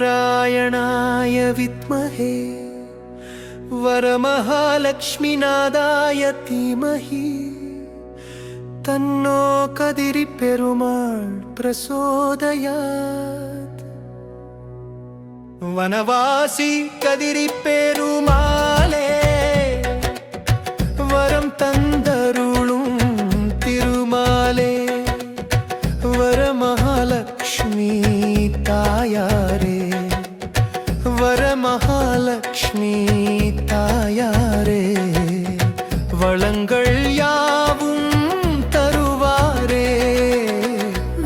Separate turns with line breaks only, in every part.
नारायणाय विद्महे वरमहालक्ष्मीनादाय धीमहि तन्नो कदिरि पेरुमाள் प्रचोदयात् वनवासी कदिरि पेरुमाळे वरम तந்தருளும் திருமாலே वरमहालक्ष्मी तायारे वरमहालक्ष्मी तायारे वளங்கள் யாவும் தருவாரே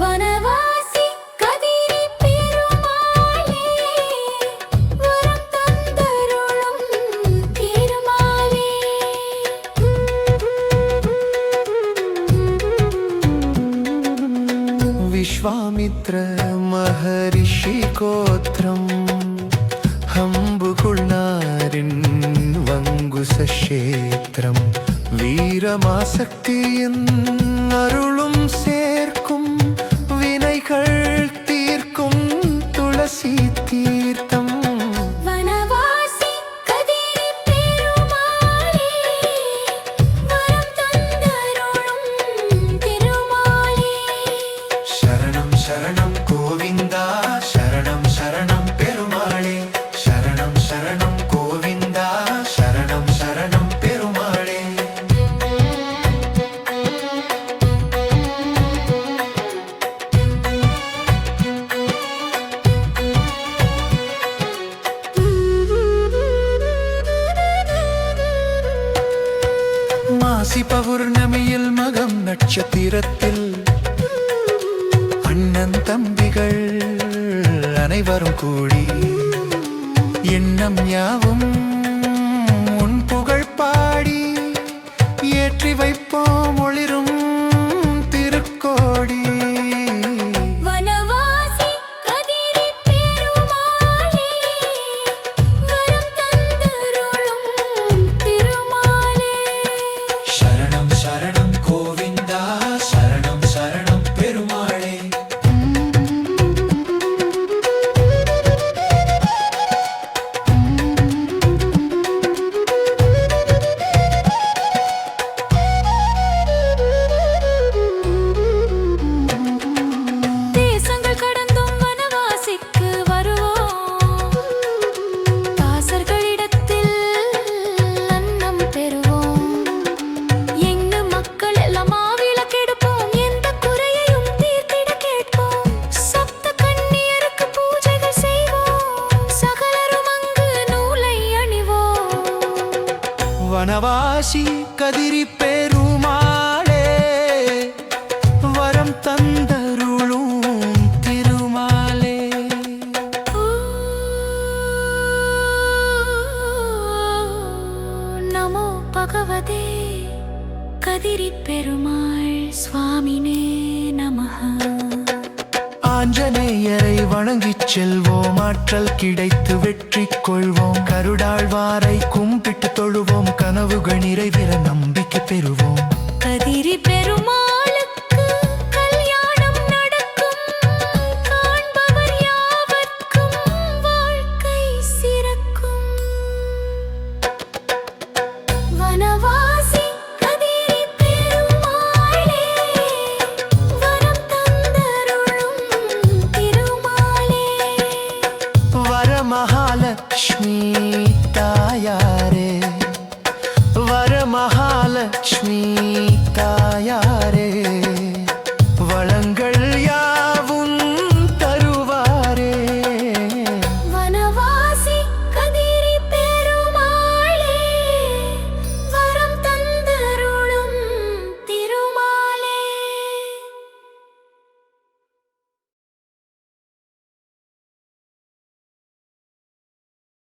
वनवासी कदिरि पेरुमाळे वरम तந்தருளும் திருமாலே
विश्वामित्र महर्षि गोत्रम् हम्बुकुळ्नारिन् वङ्गुसक्षेत्रम् வீரமாசக்தியின் அருளும் சேர்க்கும் வினைகள் தீர்க்கும் துளசி தீர்த்தம்
वनवासी कदिरि पेरुमाळे वरम तந்தருளும் திருமாலே
शरणं शरणं गोविन्दा शरणं शरणं पेरुमाळे शरणं शरणं गोविन्दा शरणं शरणं पेरुमाळे மாசி பௌர்ணமியில் மகம் நட்சத்திரத்தில் அண்ணன் தம்பிகள் அனைவரும் கூடி எண்ணம் யாவும் உன் புகழ் பாடி ஏற்றி வைப்போம் ஒளிரும் திருக்கோடி
वनवासी कदिरि पेरुमाळे वरम तந்தருளும் திருமாலே
शरणं शरणं गोविन्दा शरणं शरणं पेरुमाळे
தேசங்கள் கடந்தும் வனவாசிக்கு வருவோம் தாசர்களிடத்தில் அன்னம் பெறுவோம் எங்க மக்கள் எல்லாம் மாவிளக்கெடுப்போம் எந்த குறையையும் தீர்த்திட கேட்போம் சப்த கன்னியருக்கு பூஜைகள் செய்வோம் சகலரும் அங்கு நூலை அணிவோம்
वनवासी कदिरि पेरुमाळे वरम तந்தருளும் திருமாலே
நமோ பகவதே கதிரி பெருமாள் சுவாமினே நமஹ
ஆஞ்சநேயரை வணங்கிச் செல்வோம் ஆற்றல் கிடைத்து வெற்றி கொள்வோம் கருடாழ்வாரை கும்பிட்டு தொழுவோம் கனவுகள் நிறைவேற நம்பிக்கை பெறுவோம்